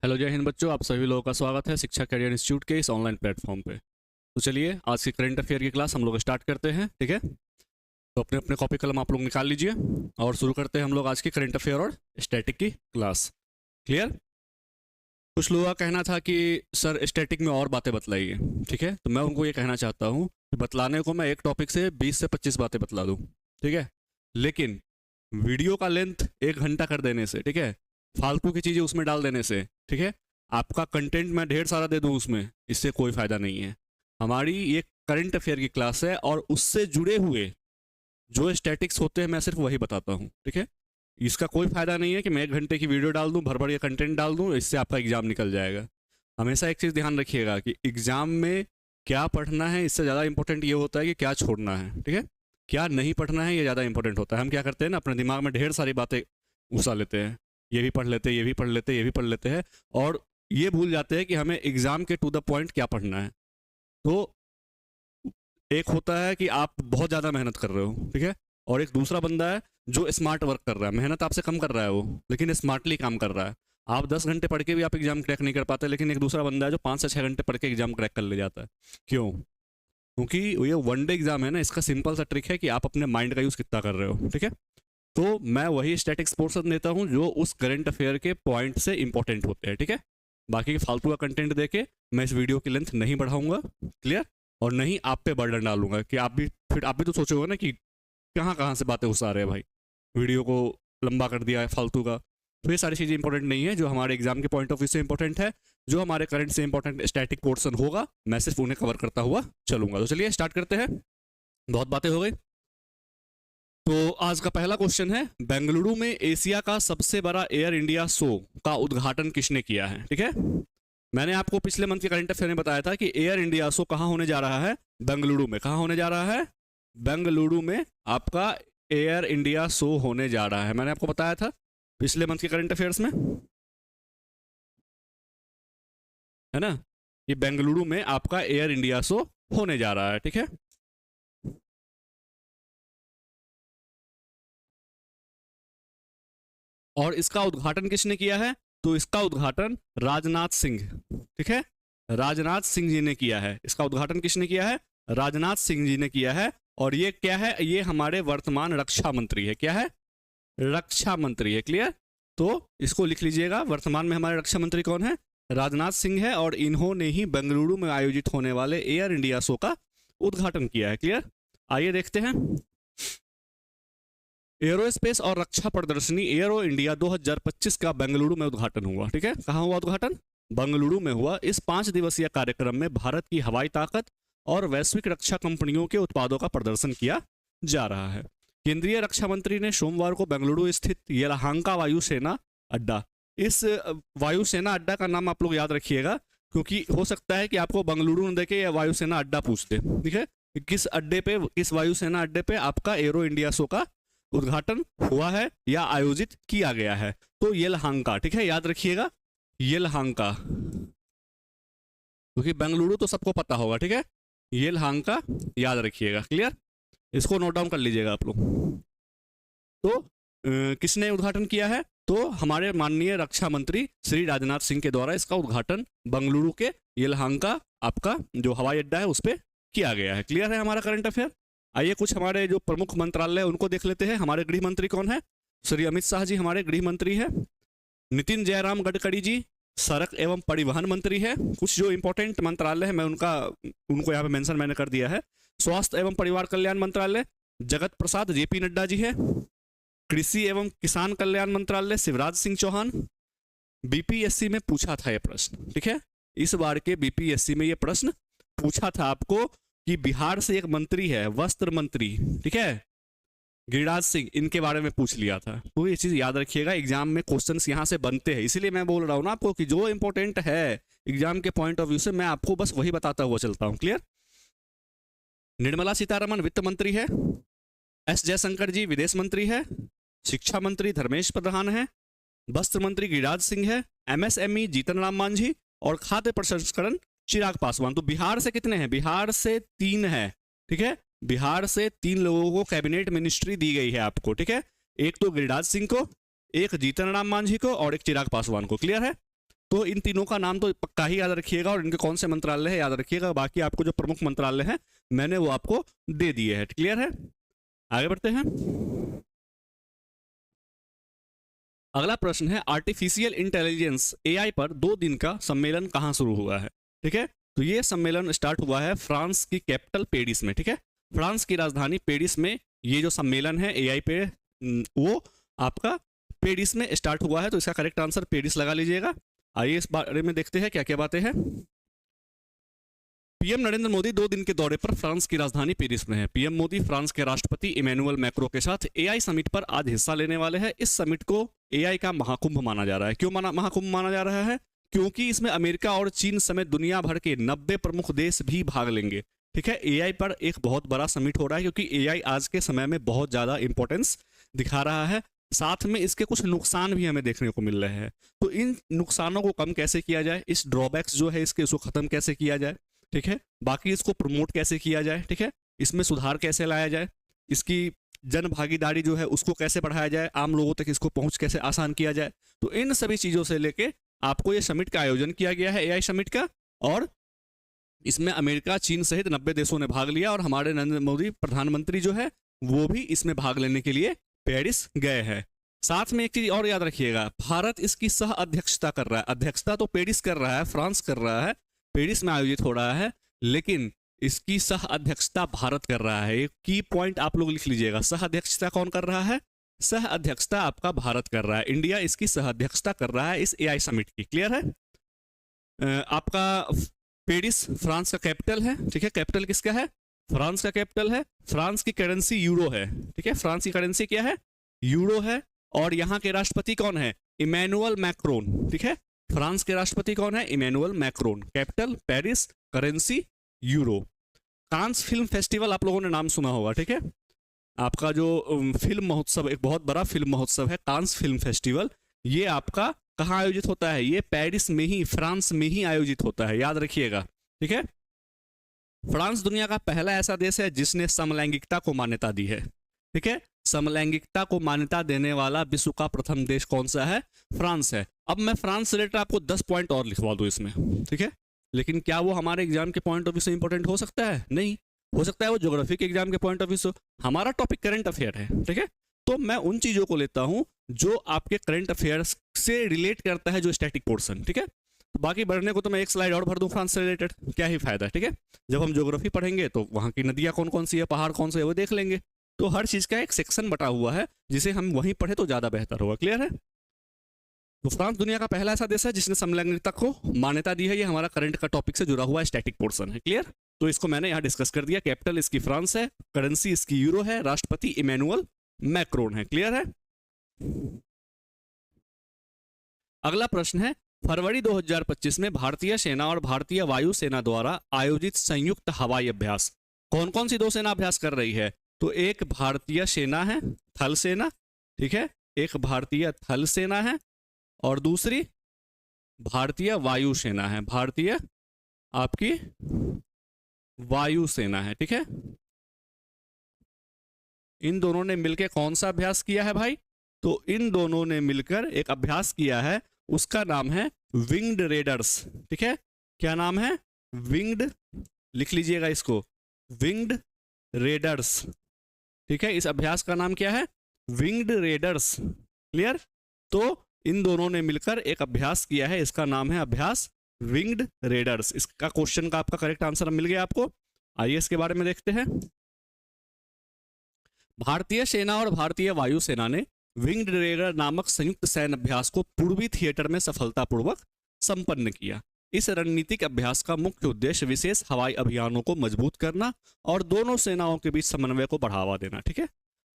Hello जय हिंद बच्चों, आप सभी लोगों का स्वागत है शिक्षा कैरियर इंस्टीट्यूट के इस ऑनलाइन प्लेटफॉर्म पे। तो चलिए आज की करंट अफेयर की क्लास हम लोग स्टार्ट करते हैं। ठीक है, तो अपने अपने कॉपी कलम आप लोग निकाल लीजिए और शुरू करते हैं हम लोग आज की करंट अफेयर और स्टैटिक की क्लास। क्लियर? कुछ लोगों का कहना था कि सर स्टैटिक में और बातें बतलाइए। ठीक है, तो मैं उनको ये कहना चाहता हूँ कि बतलाने को मैं एक टॉपिक से 20 से 25 बातें बतला दूँ। ठीक है, लेकिन वीडियो का लेंथ 1 घंटा कर देने से, ठीक है, फालतू की चीज़ें उसमें डाल देने से, ठीक है, आपका कंटेंट मैं ढेर सारा दे दूँ उसमें, इससे कोई फ़ायदा नहीं है। हमारी ये करंट अफेयर की क्लास है और उससे जुड़े हुए जो स्टैटिक्स होते हैं मैं सिर्फ वही बताता हूँ। ठीक है, इसका कोई फ़ायदा नहीं है कि मैं 1 घंटे की वीडियो डाल दूँ, भर भर ये कंटेंट डाल दूँ, इससे आपका एग्ज़ाम निकल जाएगा। हमेशा एक चीज़ ध्यान रखिएगा कि एग्ज़ाम में क्या पढ़ना है इससे ज़्यादा इंपॉर्टेंट ये होता है कि क्या छोड़ना है। ठीक है, क्या नहीं पढ़ना है ये ज़्यादा इंपॉर्टेंट होता है। हम क्या करते हैं ना, अपने दिमाग में ढेर सारी बातें घुसा लेते हैं, ये भी पढ़ लेते हैं, ये भी पढ़ लेते हैं, ये भी पढ़ लेते हैं, और ये भूल जाते हैं कि हमें एग्ज़ाम के टू द पॉइंट क्या पढ़ना है। तो एक होता है कि आप बहुत ज़्यादा मेहनत कर रहे हो, ठीक है, और एक दूसरा बंदा है जो स्मार्ट वर्क कर रहा है, मेहनत आपसे कम कर रहा है वो, लेकिन स्मार्टली काम कर रहा है। आप 10 घंटे पढ़ के भी आप एग्जाम क्रैक नहीं कर पाते, लेकिन एक दूसरा बंदा है जो 5 से 6 घंटे पढ़ के एग्जाम क्रैक कर ले जाता है। क्यों? क्योंकि ये वनडे एग्जाम है ना, इसका सिंपल सा ट्रिक है कि आप अपने माइंड का यूज़ कितना कर रहे हो। ठीक है, तो मैं वही स्टैटिक्स पोर्शन देता हूँ जो उस करंट अफेयर के पॉइंट से इंपॉर्टेंट होते हैं। ठीक है, बाकी के फालतू का कंटेंट देके मैं इस वीडियो की लेंथ नहीं बढ़ाऊंगा। क्लियर? और नहीं आप पे बर्डन डालूंगा कि आप भी तो सोचोगे ना कि कहाँ कहाँ से बातें घुसा रहे हैं भाई, वीडियो को लंबा कर दिया है फालतू का। तो ये सारी चीज़ें इंपॉर्टेंट नहीं है, जो हमारे एग्जाम के पॉइंट ऑफ व्यू से इंपॉर्टेंट है, जो हमारे करंट से इंपॉर्टेंट स्टैटिक पोर्शन होगा, मैं सिर्फ उन्हें कवर करता हुआ चलूंगा। तो चलिए स्टार्ट करते हैं, बहुत बातें हो गई। तो आज का पहला क्वेश्चन है, बेंगलुरु में एशिया का सबसे बड़ा एयर इंडिया शो का उद्घाटन किसने किया है? ठीक है, मैंने आपको पिछले मंथ के करंट अफेयर में बताया था कि एयर इंडिया शो कहाँ होने जा रहा है? बेंगलुरु में। कहाँ होने जा रहा है? बेंगलुरु में आपका एयर इंडिया शो होने जा रहा है। मैंने आपको बताया था पिछले मंथ के करंट अफेयर्स में, है ना, ये बेंगलुरु में आपका एयर इंडिया शो होने जा रहा है। ठीक है, और इसका उद्घाटन किसने किया है? तो इसका उद्घाटन राजनाथ सिंह, ठीक है, राजनाथ सिंह जी ने किया है। इसका उद्घाटन किसने किया है? राजनाथ सिंह जी ने किया है। और ये क्या है? ये हमारे वर्तमान रक्षा मंत्री है। क्या है? रक्षा मंत्री है। क्लियर? तो इसको लिख लीजिएगा, वर्तमान में हमारे रक्षा मंत्री कौन है? राजनाथ सिंह है, और इन्होंने ही बेंगलुरु में आयोजित होने वाले एयर इंडिया शो का उद्घाटन किया है। क्लियर? आइए देखते हैं। एरोस्पेस और रक्षा प्रदर्शनी एरो इंडिया 2025 का बेंगलुरु में उद्घाटन हुआ। ठीक है, कहाँ हुआ उद्घाटन? बेंगलुरु में हुआ। इस 5 दिवसीय कार्यक्रम में भारत की हवाई ताकत और वैश्विक रक्षा कंपनियों के उत्पादों का प्रदर्शन किया जा रहा है। केंद्रीय रक्षा मंत्री ने सोमवार को बेंगलुरु स्थित येलहांका वायुसेना अड्डा, इस वायुसेना अड्डा का नाम आप लोग याद रखिएगा, क्योंकि हो सकता है कि आपको बेंगलुरु में देखे या वायुसेना अड्डा पूछते। ठीक है, किस अड्डे पे, किस वायुसेना अड्डे पे आपका एरो इंडिया शो का उद्घाटन हुआ है या आयोजित किया गया है? तो येलहांका। ठीक है, याद रखिएगा, येलहांका, क्योंकि बेंगलुरु तो सबको पता होगा। ठीक है, येलहांका याद रखिएगा। क्लियर? इसको नोट डाउन कर लीजिएगा आप लोग। तो किसने उद्घाटन किया है? तो हमारे माननीय रक्षा मंत्री श्री राजनाथ सिंह के द्वारा इसका उद्घाटन बेंगलुरु के येलहांका आपका जो हवाई अड्डा है उस पर किया गया है। क्लियर है हमारा करंट अफेयर? आइए कुछ हमारे जो प्रमुख मंत्रालय उनको देख लेते हैं। हमारे गृह मंत्री कौन है? श्री अमित शाह जी हमारे गृह मंत्री है। नितिन जयराम गडकरी जी सड़क एवं परिवहन मंत्री है। कुछ जो इंपॉर्टेंट मंत्रालय है मैं उनको यहाँ पे मेंशन मैंने कर दिया है। स्वास्थ्य एवं परिवार कल्याण मंत्रालय जगत प्रसाद जेपी नड्डा जी है। कृषि एवं किसान कल्याण मंत्रालय शिवराज सिंह चौहान। बीपीएससी में पूछा था ये प्रश्न। ठीक है, इस बार के बीपीएससी में ये प्रश्न पूछा था आपको कि बिहार से एक मंत्री है, वस्त्र मंत्री, ठीक है, गिरिराज सिंह, इनके बारे में पूछ लिया था। तो ये चीज याद रखिएगा, एग्जाम में क्वेश्चंस यहाँ से बनते हैं, इसीलिए मैं बोल रहा हूँ ना आपको कि जो इंपॉर्टेंट है एग्जाम के पॉइंट ऑफ व्यू से मैं आपको बस वही बताता हुआ चलता हूँ। क्लियर? निर्मला सीतारमण वित्त मंत्री है। एस जयशंकर जी विदेश मंत्री है। शिक्षा मंत्री धर्मेश प्रधान है। वस्त्र मंत्री गिरिराज सिंह है। एमएसएमई जीतन राम मांझी और खाद्य प्रसंस्करण चिराग पासवान। तो बिहार से कितने हैं? बिहार से 3 है। ठीक है, बिहार से 3 लोगों को कैबिनेट मिनिस्ट्री दी गई है आपको। ठीक है, एक तो गिरिराज सिंह को, एक जीतन राम मांझी को और एक चिराग पासवान को। क्लियर है? तो इन तीनों का नाम तो पक्का ही याद रखिएगा और इनके कौन से मंत्रालय है याद रखिएगा। बाकी आपको जो प्रमुख मंत्रालय है मैंने वो आपको दे दिए हैं। क्लियर है? आगे बढ़ते हैं। अगला प्रश्न है आर्टिफिशियल इंटेलिजेंस एआई पर 2 दिन का सम्मेलन कहाँ शुरू हुआ है? ठीक है, तो ये सम्मेलन स्टार्ट हुआ है फ्रांस की कैपिटल पेरिस में। ठीक है, फ्रांस की राजधानी पेरिस में ये जो सम्मेलन है एआई पे वो आपका पेरिस में स्टार्ट हुआ है। तो इसका करेक्ट आंसर पेरिस लगा लीजिएगा। आइए इस बारे में देखते हैं क्या क्या बातें हैं। पीएम नरेंद्र मोदी 2 दिन के दौरे पर फ्रांस की राजधानी पेरिस में है। पीएम मोदी फ्रांस के राष्ट्रपति इमैनुअल मैक्रो के साथ एआई समिट पर आज हिस्सा लेने वाले हैं। इस समिट को एआई का महाकुंभ माना जा रहा है। क्यों महाकुंभ माना जा रहा है? क्योंकि इसमें अमेरिका और चीन समेत दुनिया भर के 90 प्रमुख देश भी भाग लेंगे। ठीक है, एआई पर एक बहुत बड़ा समिट हो रहा है क्योंकि एआई आज के समय में बहुत ज्यादा इंपॉर्टेंस दिखा रहा है। साथ में इसके कुछ नुकसान भी हमें देखने को मिल रहे हैं। तो इन नुकसानों को कम कैसे किया जाए, इस ड्रॉबैक्स जो है इसके उसको खत्म कैसे किया जाए, ठीक है, बाकी इसको प्रमोट कैसे किया जाए, ठीक है, इसमें सुधार कैसे लाया जाए, इसकी जन भागीदारी जो है उसको कैसे बढ़ाया जाए, आम लोगों तक इसको पहुंच कैसे आसान किया जाए। तो इन सभी चीजों से लेके आपको ये समिट का आयोजन किया गया है, एआई समिट का, और इसमें अमेरिका चीन सहित 90 देशों ने भाग लिया और हमारे नरेंद्र मोदी प्रधानमंत्री जो है वो भी इसमें भाग लेने के लिए पेरिस गए हैं। साथ में एक चीज और याद रखिएगा, भारत इसकी सह अध्यक्षता कर रहा है। अध्यक्षता तो पेरिस कर रहा है, फ्रांस कर रहा है, पेरिस में आयोजित हो रहा है, लेकिन इसकी सह अध्यक्षता भारत कर रहा है। एक की पॉइंट आप लोग लिख लीजिएगा, सह अध्यक्षता कौन कर रहा है? सह अध्यक्षता आपका भारत कर रहा है। इंडिया इसकी सह अध्यक्षता कर रहा है इस एआई समिट की। क्लियर है? आपका पेरिस फ्रांस का कैपिटल है। ठीक है, कैपिटल किसका है? फ्रांस का कैपिटल है। फ्रांस की करेंसी यूरो है। ठीक है, फ्रांस की करेंसी क्या है? यूरो है। और यहाँ के राष्ट्रपति कौन है? Emmanuel Macron. ठीक है, फ्रांस के राष्ट्रपति कौन है? Emmanuel Macron. Capital Paris, currency euro. Cannes film festival आप लोगों ने नाम सुना होगा। ठीक है, आपका जो फिल्म महोत्सव, एक बहुत बड़ा फिल्म महोत्सव है कांस फिल्म फेस्टिवल, ये आपका कहाँ आयोजित होता है? ये पेरिस में ही, फ्रांस में ही आयोजित होता है, याद रखिएगा। ठीक है, फ्रांस दुनिया का पहला ऐसा देश है जिसने समलैंगिकता को मान्यता दी है। ठीक है, समलैंगिकता को मान्यता देने वाला विश्व का प्रथम देश कौन सा है? फ्रांस है। अब मैं फ्रांस से रिलेटेड आपको 10 पॉइंट और लिखवा दूं इसमें। ठीक है, लेकिन क्या वो हमारे एग्जाम के पॉइंट ऑफ व्यू से इंपॉर्टेंट हो सकता है? नहीं हो सकता है वो ज्योग्राफी के एग्जाम के पॉइंट ऑफ व्यू से। हमारा टॉपिक करंट अफेयर है। ठीक है, तो मैं उन चीजों को लेता हूं जो आपके करंट अफेयर्स से रिलेट करता है, जो स्टैटिक पोर्शन। ठीक है, तो बाकी बढ़ने को तो मैं एक स्लाइड और भर दूं फ्रांस से रिलेटेड, क्या ही फायदा। ठीक है, जब हम ज्योग्राफी पढ़ेंगे तो वहां की नदियां कौन कौन सी है, पहाड़ कौन से है, वो देख लेंगे। तो हर चीज का एक सेक्शन बटा हुआ है जिसे हम वहीं पढ़े तो ज्यादा बेहतर होगा। क्लियर है? तो फ्रांस दुनिया का पहला ऐसा देश है जिसने समलैंगिकता को मान्यता दी है। ये हमारा करंट का टॉपिक से जुड़ा हुआ स्टैटिक पोर्शन है। क्लियर? तो इसको मैंने यहाँ डिस्कस कर दिया। कैपिटल इसकी फ्रांस है, करेंसी इसकी यूरो है, राष्ट्रपति इमैनुअल मैक्रोन है। क्लियर है? अगला प्रश्न है, फरवरी 2025 में भारतीय सेना और भारतीय वायुसेना द्वारा आयोजित संयुक्त हवाई अभ्यास, कौन कौन सी 2 सेना अभ्यास कर रही है? तो एक भारतीय सेना है, थल सेना। ठीक है, एक भारतीय थल सेना है और दूसरी भारतीय वायुसेना है। भारतीय आपकी वायुसेना है। ठीक है, इन दोनों ने मिलकर कौन सा अभ्यास किया है भाई? तो इन दोनों ने मिलकर एक अभ्यास किया है, उसका नाम है विंग्ड रेडर्स। ठीक है, क्या नाम है? विंग्ड, लिख लीजिएगा इसको, विंग्ड रेडर्स। ठीक है, इस अभ्यास का नाम क्या है? Winged readers. क्लियर? तो इन दोनों ने मिलकर एक अभ्यास किया है, इसका नाम है अभ्यास विंग्ड रेडर्स। इसका क्वेश्चन का आपका करेक्ट आंसर मिल गया आपको। आइए इसके बारे में देखते हैं। भारतीय सेना और भारतीय वायुसेना ने विंग्ड रेडर नामक संयुक्त सैन्य अभ्यास को पूर्वी थिएटर में सफलतापूर्वक संपन्न किया। इस रणनीतिक अभ्यास का मुख्य उद्देश्य विशेष हवाई अभियानों को मजबूत करना और दोनों सेनाओं के बीच समन्वय को बढ़ावा देना। ठीक है,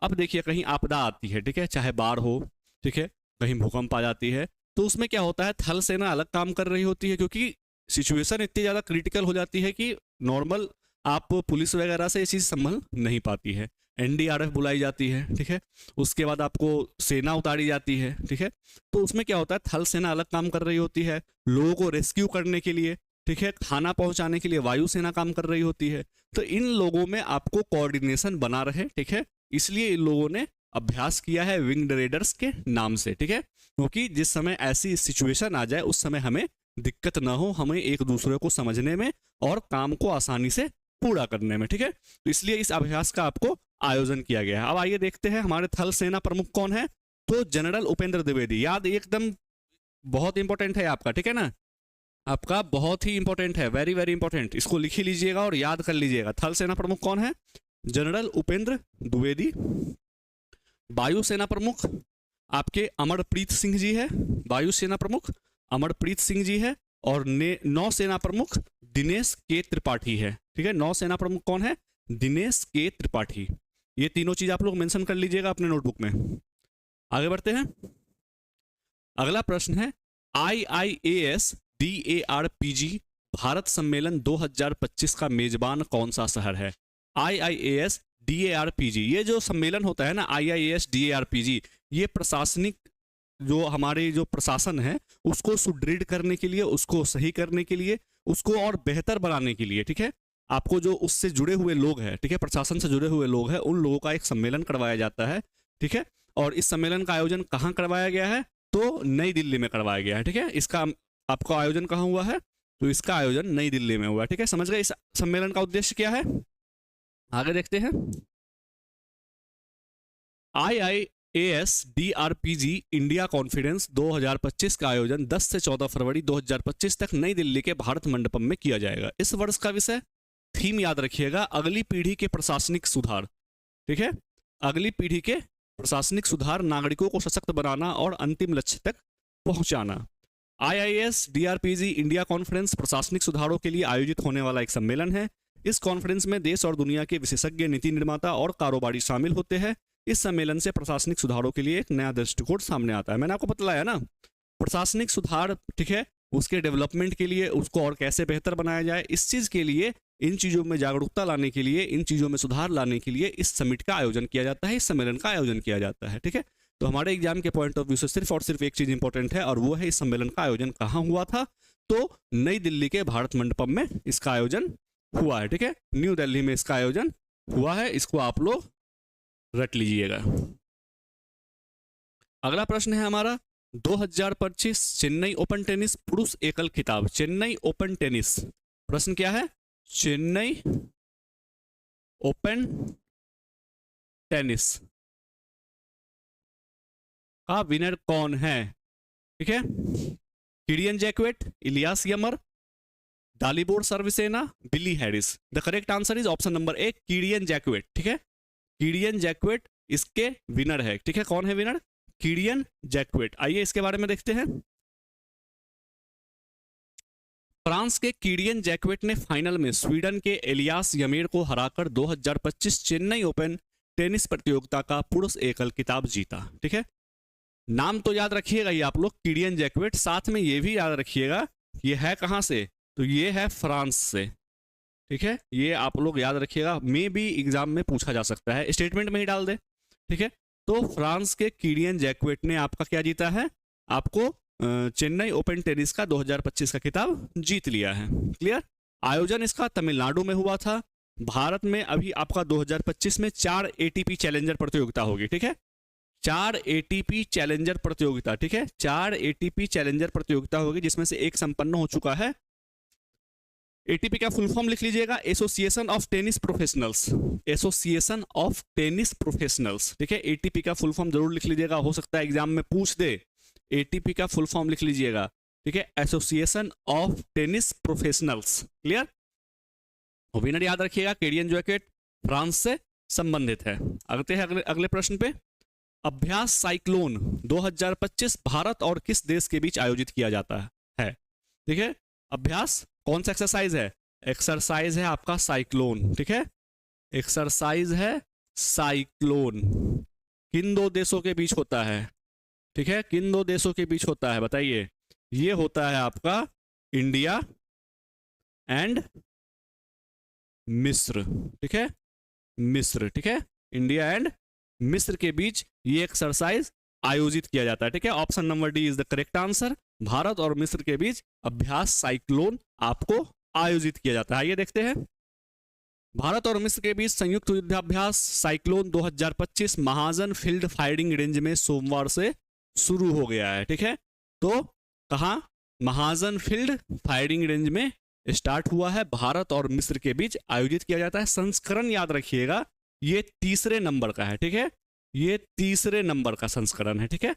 अब देखिए कहीं आपदा आती है, ठीक है, चाहे बाढ़ हो, ठीक है, कहीं भूकंप आ जाती है, तो उसमें क्या होता है, थल सेना अलग काम कर रही होती है क्योंकि सिचुएशन इतनी ज़्यादा क्रिटिकल हो जाती है कि नॉर्मल आप पुलिस वगैरह से ये चीज़ संभल नहीं पाती है। एनडीआरएफ बुलाई जाती है। ठीक है, उसके बाद आपको सेना उतारी जाती है। ठीक है, तो उसमें क्या होता है, थल सेना अलग काम कर रही होती है लोगों को रेस्क्यू करने के लिए। ठीक है, खाना पहुंचाने के लिए वायुसेना काम कर रही होती है। तो इन लोगों में आपको कोऑर्डिनेशन बना रहे, ठीक है, इसलिए इन लोगों ने अभ्यास किया है विंग्ड रेडर्स के नाम से, ठीक है, क्योंकि जिस समय ऐसी सिचुएशन आ जाए उस समय हमें दिक्कत ना हो, हमें एक दूसरे को समझने में और काम को आसानी से पूरा करने में, ठीक है। तो इसलिए इस अभ्यास का आपको आयोजन किया गया है। अब आइए देखते हैं हमारे थल सेना प्रमुख कौन है। तो जनरल उपेंद्र द्विवेदी, याद एकदम बहुत इंपॉर्टेंट है आपका, ठीक है ना, आपका बहुत ही इंपॉर्टेंट है, वेरी वेरी इंपॉर्टेंट, इसको लिख ही लीजिएगा और याद कर लीजिएगा। थल सेना प्रमुख कौन है? जनरल उपेंद्र द्विवेदी। वायुसेना प्रमुख आपके अमरप्रीत सिंह जी है, वायुसेना प्रमुख अमरप्रीत सिंह जी है। और नौसेना प्रमुख दिनेश के त्रिपाठी है, ठीक है। नौसेना प्रमुख कौन है? दिनेश के त्रिपाठी। ये तीनों चीज आप लोग मेंशन कर लीजिएगा अपने नोटबुक में। आगे बढ़ते हैं। अगला प्रश्न है IIAS DARPG भारत सम्मेलन 2025 का मेजबान कौन सा शहर है? IIAS DARPG, ये जो सम्मेलन होता है ना IIAS DARPG, ये प्रशासनिक जो हमारे जो प्रशासन है उसको सुदृढ़ करने के लिए, उसको सही करने के लिए, उसको और बेहतर बनाने के लिए, ठीक है, आपको जो उससे जुड़े हुए लोग हैं, ठीक है, प्रशासन से जुड़े हुए लोग हैं, उन लोगों का एक सम्मेलन करवाया जाता है, ठीक है। और इस सम्मेलन का आयोजन कहाँ करवाया गया है? तो नई दिल्ली में करवाया गया है, ठीक है। इसका आपका आयोजन कहाँ हुआ है? तो इसका आयोजन नई दिल्ली में हुआ है, ठीक है। समझ गए इस सम्मेलन का उद्देश्य क्या है? आगे देखते हैं। IIAS DRPG इंडिया कॉन्फ्रेंस 2025 का आयोजन 10 से 14 फरवरी 2025 तक नई दिल्ली के भारत मंडपम में किया जाएगा। इस वर्ष का विषय, थीम याद रखिएगा, अगली पीढ़ी के प्रशासनिक सुधार, ठीक है, अगली पीढ़ी के प्रशासनिक सुधार, नागरिकों को सशक्त बनाना और अंतिम लक्ष्य तक पहुंचाना। IIAS DRPG इंडिया कॉन्फ्रेंस प्रशासनिक सुधारों के लिए आयोजित होने वाला एक सम्मेलन है। इस कॉन्फ्रेंस में देश और दुनिया के विशेषज्ञ, नीति निर्माता और कारोबारी शामिल होते हैं। इस सम्मेलन से प्रशासनिक सुधारों के लिए एक नया दृष्टिकोण सामने आता है। मैंने आपको बतलाया ना, प्रशासनिक सुधार, ठीक है, उसके डेवलपमेंट के लिए, उसको और कैसे बेहतर बनाया जाए, इस चीज के लिए, इन चीजों में जागरूकता लाने के लिए, इन चीजों में सुधार लाने के लिए इस समिट का आयोजन किया जाता है, इस सम्मेलन का आयोजन किया जाता है, ठीक है। तो हमारे एग्जाम के पॉइंट ऑफ व्यू से सिर्फ और सिर्फ एक चीज इंपॉर्टेंट है, और वो है इस सम्मेलन का आयोजन कहाँ हुआ था? तो नई दिल्ली के भारत मंडपम में इसका आयोजन हुआ है, ठीक है, न्यू दिल्ली में इसका आयोजन हुआ है। इसको आप लोग रट लीजिएगा। अगला प्रश्न है हमारा 2025 चेन्नई ओपन टेनिस पुरुष एकल खिताब, चेन्नई ओपन टेनिस, प्रश्न क्या है? चेन्नई ओपन टेनिस का विनर कौन है? ठीक है, Kyrian Jacquet, Elias Ymer, Dalibor Svrcina, Billy Harris. The correct answer is option number A, Kyrian Jacquet, ठीक है, किडियन जैक्वेट इसके विनर है, ठीक है। कौन है विनर? किडियन जैक्वेट। आइए इसके बारे में देखते हैं। फ्रांस के किडियन जैक्वेट ने फाइनल में स्वीडन के एलियास यमीर को हराकर 2025 चेन्नई ओपन टेनिस प्रतियोगिता का पुरुष एकल खिताब जीता, ठीक है। नाम तो याद रखिएगा ये आप लोग, किडियन जैक्वेट, साथ में ये भी याद रखिएगा ये है कहां से? तो ये है फ्रांस से, ठीक है, ये आप लोग याद रखिएगा, मे भी एग्जाम में पूछा जा सकता है, स्टेटमेंट में ही डाल दे, ठीक है। तो फ्रांस के किडियन जैक्वेट ने आपका क्या जीता है? आपको चेन्नई ओपन टेनिस का 2025 का खिताब जीत लिया है। क्लियर? आयोजन इसका तमिलनाडु में हुआ था। भारत में अभी आपका 2025 में 4 ATP चैलेंजर प्रतियोगिता होगी, ठीक है, 4 ATP चैलेंजर प्रतियोगिता, ठीक है, 4 ATP चैलेंजर प्रतियोगिता होगी, जिसमें से एक संपन्न हो चुका है। ATP का फुल फॉर्म लिख लीजिएगा, association of tennis professionals, association of tennis professionals, ठीक है। ATP का फुल फॉर्म जरूर लिख लीजिएगा, हो सकता है एग्जाम में पूछ दे। ATP का फुल फॉर्म लिख लीजिएगा, ठीक है, association of tennis professionals. Clear? Winner याद रखिएगा, किडियन जैक्वेट फ्रांस से संबंधित है। आगे हैं अगले प्रश्न पे। अभ्यास साइक्लोन 2025 भारत और किस देश के बीच आयोजित किया जाता है? ठीक है, अभ्यास कौन सा एक्सरसाइज है? एक्सरसाइज है आपका साइक्लोन, ठीक है, एक्सरसाइज है साइक्लोन। किन दो देशों के बीच होता है? ठीक है, किन दो देशों के बीच होता है बताइए? ये होता है आपका इंडिया एंड मिस्र, ठीक है, मिस्र, ठीक है, इंडिया एंड मिस्र के बीच ये एक्सरसाइज आयोजित किया जाता है, ठीक है। Option number D is the correct answer. Bharat और मिस्र के बीच अभ्यास साइक्लोन आपको आयोजित किया जाता है। आइए देखते हैं। भारत और मिस्र के बीच संयुक्त युद्धाभ्यास साइक्लोन 2025 महाजन फील्ड फायरिंग रेंज में सोमवार से शुरू हो गया है। ठीक है, तो कहाँ, महाजन फील्ड फायरिंग रेंज में स्टार्ट हुआ है, भारत और मिस्र के बीच आयोजित किया जाता है। संस्करण याद रखिएगा, ये तीसरे नंबर का है। ठीक है, ये तीसरे नंबर का संस्करण है। ठीक है,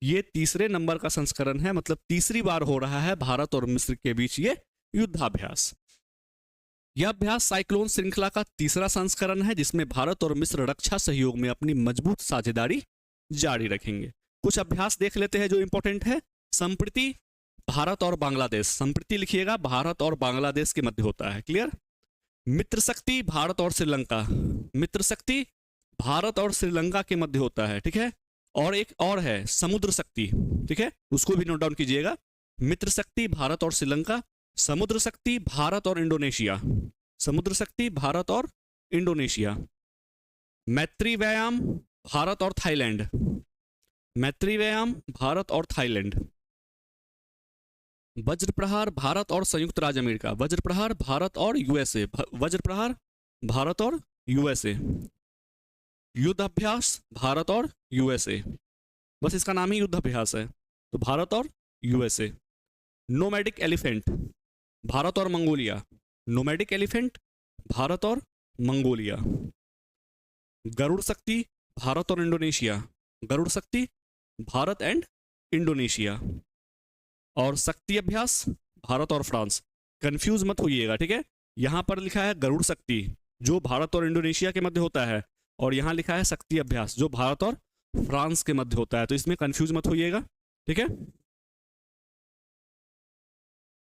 ये तीसरे नंबर का संस्करण है, मतलब तीसरी बार हो रहा है भारत और मिस्र के बीच ये युद्धाभ्यास। यह अभ्यास साइक्लोन श्रृंखला का तीसरा संस्करण है, जिसमें भारत और मिस्र रक्षा सहयोग में अपनी मजबूत साझेदारी जारी रखेंगे। कुछ अभ्यास देख लेते हैं जो इंपॉर्टेंट है। संप्रति भारत और बांग्लादेश, संप्रति लिखिएगा, भारत और बांग्लादेश के मध्य होता है। क्लियर। मित्र शक्ति भारत और श्रीलंका, मित्र शक्ति भारत और श्रीलंका के मध्य होता है। ठीक है, और एक और है समुद्र शक्ति। ठीक है, उसको भी नोट डाउन कीजिएगा। मित्र शक्ति भारत और श्रीलंका, समुद्र शक्ति भारत और इंडोनेशिया, समुद्र शक्ति भारत और इंडोनेशिया। मैत्री व्यायाम भारत और थाईलैंड, मैत्री व्यायाम भारत और थाईलैंड। वज्र प्रहार भारत और संयुक्त राज्य अमेरिका, वज्र प्रहार भारत और यूएसए, वज्र प्रहार भारत और यूएसए। युद्धाभ्यास भारत और यूएसए, बस इसका नाम ही युद्धाभ्यास है, तो भारत और यूएसए। नोमैडिक एलिफेंट भारत और मंगोलिया, नोमैडिक एलिफेंट भारत और मंगोलिया। गरुड़ शक्ति भारत और इंडोनेशिया, गरुड़ शक्ति भारत एंड इंडोनेशिया। और शक्ति अभ्यास भारत और फ्रांस। कंफ्यूज मत होइएगा, ठीक है, यहां पर लिखा है गरुड़ शक्ति जो भारत और इंडोनेशिया के मध्य होता है, और यहां लिखा है शक्ति अभ्यास जो भारत और फ्रांस के मध्य होता है, तो इसमें कंफ्यूज मत होइएगा। ठीक है,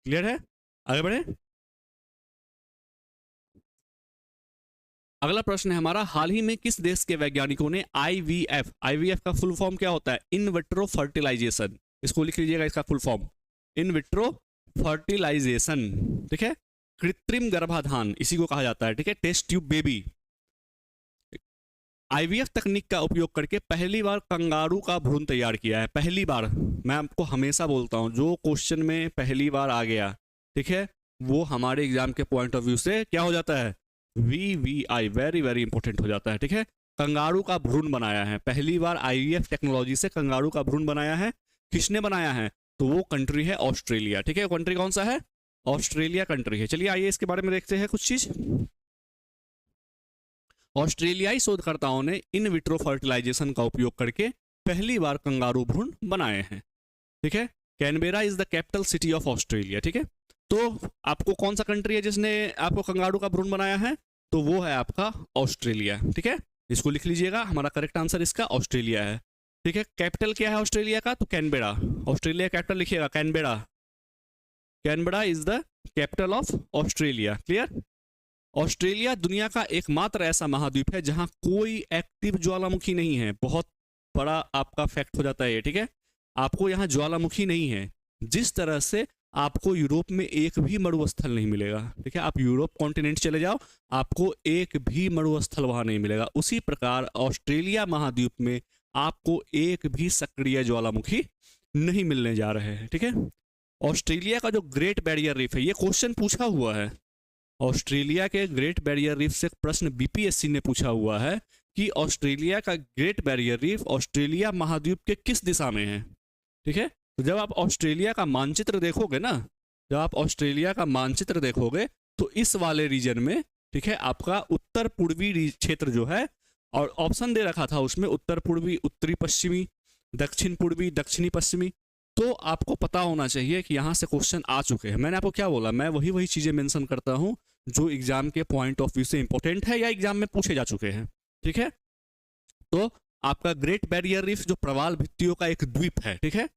क्लियर है, आगे बढ़े। अगला प्रश्न है हमारा, हाल ही में किस देश के वैज्ञानिकों ने आईवीएफ, आईवीएफ का फुल फॉर्म क्या होता है, इन विट्रो फर्टिलाइजेशन, इसको लिख लीजिएगा, इसका full form in vitro fertilization. ठीक है, कृत्रिम गर्भाधान इसी को कहा जाता है। ठीक है, टेस्ट ट्यूब बेबी। आईवीएफ तकनीक का उपयोग करके पहली बार कंगारू का भ्रूण तैयार किया है, पहली बार। मैं आपको हमेशा बोलता हूं जो क्वेश्चन में पहली बार आ गया, ठीक है, वो हमारे एग्जाम के पॉइंट ऑफ व्यू से क्या हो जाता है, VVI, वेरी वेरी इंपॉर्टेंट हो जाता है। ठीक है, कंगारू का भ्रूण बनाया है, पहली बार आईवीएफ टेक्नोलॉजी से कंगारू का भ्रूण बनाया है। किसने बनाया है, तो वो कंट्री है ऑस्ट्रेलिया। ठीक है, कंट्री कौन सा है, ऑस्ट्रेलिया कंट्री है। चलिए आइए इसके बारे में देखते हैं कुछ चीज। ऑस्ट्रेलियाई शोधकर्ताओं ने इन विट्रो फर्टिलाइजेशन का उपयोग करके पहली बार कंगारू भ्रूण बनाए हैं। ठीक है, Canberra is the capital city of Australia. ठीक है, तो आपको कौन सा कंट्री है जिसने आपको कंगारू का भ्रूण बनाया है, तो वो है आपका ऑस्ट्रेलिया। ठीक है, इसको लिख लीजिएगा, हमारा करेक्ट आंसर इसका ऑस्ट्रेलिया है। ठीक है, कैपिटल क्या है ऑस्ट्रेलिया का, तो कैनबेरा, ऑस्ट्रेलिया कैपिटल लिखिएगा Canberra, Canberra is the capital of Australia. Clear. Australia दुनिया का एकमात्र ऐसा महाद्वीप है जहां कोई एक्टिव ज्वालामुखी नहीं है, बहुत बड़ा आपका फैक्ट हो जाता है ये। ठीक है, आपको यहाँ ज्वालामुखी नहीं है, जिस तरह से आपको यूरोप में एक भी मरुस्थल नहीं मिलेगा। ठीक है, आप यूरोप कॉन्टिनेंट चले जाओ, आपको एक भी मरुस्थल वहां नहीं मिलेगा, उसी प्रकार ऑस्ट्रेलिया महाद्वीप में आपको एक भी सक्रिय ज्वालामुखी नहीं मिलने जा रहे हैं। ठीक है, ऑस्ट्रेलिया का जो ग्रेट बैरियर रीफ है, ये क्वेश्चन पूछा हुआ है, ऑस्ट्रेलिया के ग्रेट बैरियर रीफ से प्रश्न बीपीएससी ने पूछा हुआ है कि ऑस्ट्रेलिया का ग्रेट बैरियर रीफ ऑस्ट्रेलिया महाद्वीप के किस दिशा में है। ठीक है, तो जब आप ऑस्ट्रेलिया का मानचित्र देखोगे ना, जब आप ऑस्ट्रेलिया का मानचित्र देखोगे तो इस वाले रीजन में, ठीक है, आपका उत्तर पूर्वी क्षेत्र जो है, और ऑप्शन दे रखा था उसमें उत्तर पूर्वी, उत्तरी पश्चिमी, दक्षिण पूर्वी, दक्षिणी पश्चिमी, तो आपको पता होना चाहिए कि यहाँ से क्वेश्चन आ चुके हैं। मैंने आपको क्या बोला, मैं वही चीजें मेंशन करता हूँ जो एग्जाम के पॉइंट ऑफ व्यू से इंपॉर्टेंट है या एग्जाम में पूछे जा चुके हैं। ठीक है, तो आपका ग्रेट बैरियर रीफ जो प्रवाल भित्तियों का एक द्वीप है। ठीक है,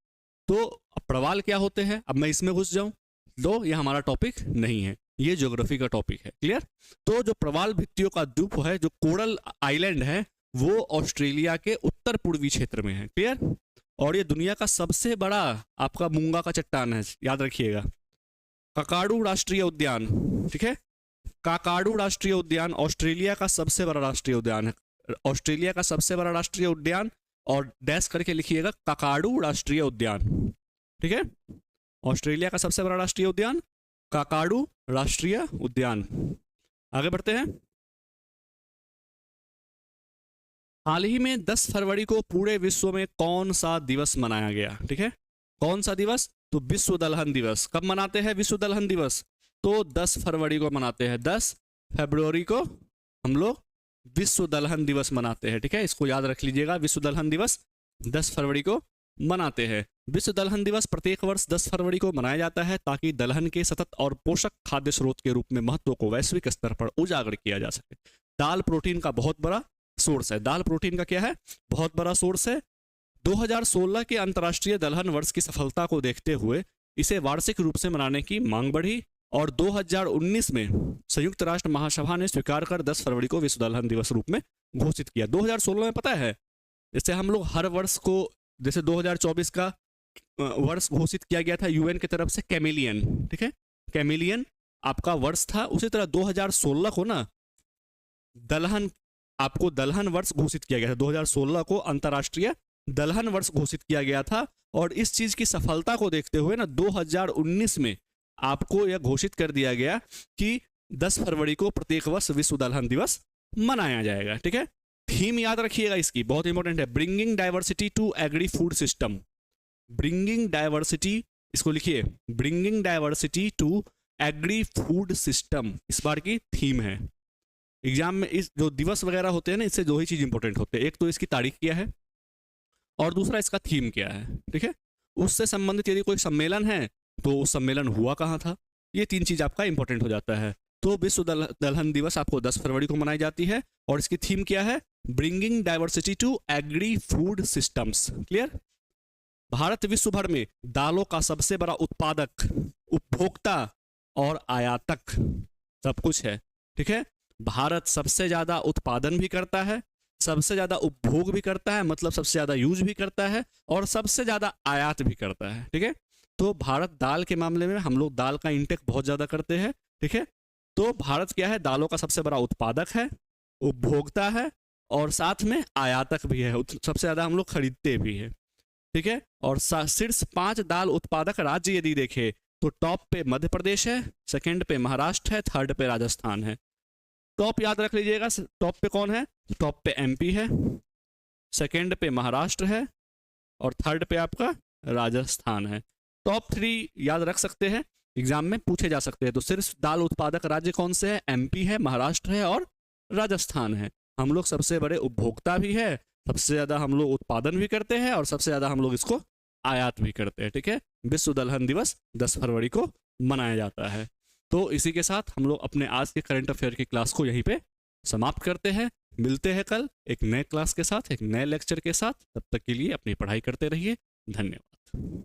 तो प्रवाल क्या होते हैं, अब मैं इसमें घुस जाऊं तो ये हमारा टॉपिक नहीं है, ये ज्योग्राफी का टॉपिक है। क्लियर। तो जो प्रवाल भित्तियों का द्वीप है, जो कोरल आइलैंड है, वो ऑस्ट्रेलिया के उत्तर पूर्वी क्षेत्र में है। क्लियर। और ये दुनिया का सबसे बड़ा आपका मूंगा का चट्टान है, याद रखिएगा। काकाडू राष्ट्रीय उद्यान, ठीक है, काकाडू राष्ट्रीय उद्यान ऑस्ट्रेलिया का सबसे बड़ा राष्ट्रीय उद्यान है, ऑस्ट्रेलिया का सबसे बड़ा राष्ट्रीय उद्यान, और डैश करके लिखिएगा काकाडू राष्ट्रीय उद्यान। ठीक है, ऑस्ट्रेलिया का सबसे बड़ा राष्ट्रीय उद्यान काकाडू राष्ट्रीय उद्यान। आगे बढ़ते हैं। हाल ही में 10 फरवरी को पूरे विश्व में कौन सा दिवस मनाया गया? ठीक है, कौन सा दिवस? तो विश्व दलहन दिवस। कब मनाते हैं विश्व दलहन दिवस? तो 10 फरवरी को मनाते हैं। 10 फरवरी को हम लोग विश्व दलहन दिवस मनाते हैं। ठीक है, इसको याद रख लीजिएगा, विश्व दलहन दिवस 10 फरवरी को मनाते हैं। विश्व दलहन दिवस प्रत्येक वर्ष 10 फरवरी को मनाया जाता है ताकि दलहन के सतत और पोषक खाद्य स्रोत के रूप में महत्व को वैश्विक स्तर पर उजागर किया जा सके। दाल प्रोटीन का बहुत बड़ा सोर्स है। दाल प्रोटीन का क्या है? बहुत बड़ा सोर्स है। 2016 के अंतर्राष्ट्रीय दलहन वर्ष की सफलता को देखते हुए इसे वार्षिक रूप से मनाने की मांग बढ़ी और 2019 में संयुक्त राष्ट्र महासभा ने स्वीकार कर 10 फरवरी को विश्व दलहन दिवस रूप में घोषित किया। 2016 में पता है, जैसे हम लोग हर वर्ष को, जैसे 2024 का वर्ष घोषित किया गया था यूएन की तरफ से कैमेलियन, ठीक है, कैमेलियन आपका वर्ष था, उसी तरह 2016 को ना दलहन, आपको दलहन वर्ष घोषित किया गया था। 2016 को अंतर्राष्ट्रीय दलहन वर्ष घोषित किया गया था और इस चीज की सफलता को देखते हुए ना 2019 में आपको यह घोषित कर दिया गया कि 10 फरवरी को प्रत्येक वर्ष विश्व दलहन दिवस मनाया जाएगा। ठीक है, थीम याद रखिएगा इसकी, बहुत इंपॉर्टेंट है, bringing diversity to agri food system. Bringing diversity, इसको लिखिए, bringing diversity to agri food system इस बार की थीम है। एग्जाम में इस जो दिवस वगैरह होते हैं ना, इससे दो ही चीज इंपॉर्टेंट होते हैं, एक तो इसकी तारीख क्या है और दूसरा इसका थीम क्या है। ठीक है, उससे संबंधित यदि कोई सम्मेलन है तो उस सम्मेलन हुआ कहाँ था, ये तीन चीज आपका इंपॉर्टेंट हो जाता है। तो विश्व दलहन दिवस आपको 10 फरवरी को मनाई जाती है और इसकी थीम क्या है? Bringing diversity to agri food systems. Clear? Bharat विश्व भर में दालों का सबसे बड़ा उत्पादक, उपभोक्ता और आयातक सब कुछ है। ठीक है, भारत सबसे ज्यादा उत्पादन भी करता है, सबसे ज्यादा उपभोग भी करता है, मतलब सबसे ज्यादा यूज भी करता है और सबसे ज्यादा आयात भी करता है। ठीक है, तो भारत दाल के मामले में हम लोग दाल का इंटेक बहुत ज्यादा करते हैं। ठीक है, तो भारत क्या है? दालों का सबसे बड़ा उत्पादक है, उपभोक्ता है और साथ में आयातक भी है, सबसे ज्यादा हम लोग खरीदते भी हैं। ठीक है, और शीर्ष 5 दाल उत्पादक राज्य यदि देखें तो टॉप पे मध्य प्रदेश है, सेकंड पे महाराष्ट्र है, थर्ड पे राजस्थान है। टॉप याद रख लीजिएगा, टॉप पे कौन है? टॉप पे एमपी है, सेकंड पे महाराष्ट्र है और थर्ड पे आपका राजस्थान है। टॉप 3 याद रख सकते हैं, एग्जाम में पूछे जा सकते हैं। तो सिर्फ दाल उत्पादक राज्य कौन से हैं? एमपी है, महाराष्ट्र है और राजस्थान है। हम लोग सबसे बड़े उपभोक्ता भी है, सबसे ज्यादा हम लोग उत्पादन भी करते हैं और सबसे ज्यादा हम लोग इसको आयात भी करते हैं। ठीक है, विश्व दलहन दिवस 10 फरवरी को मनाया जाता है। तो इसी के साथ हम लोग अपने आज के करंट अफेयर की क्लास को यहीं पे समाप्त करते हैं। मिलते हैं कल एक नए क्लास के साथ, एक नए लेक्चर के साथ। तब तक के लिए अपनी पढ़ाई करते रहिए। धन्यवाद।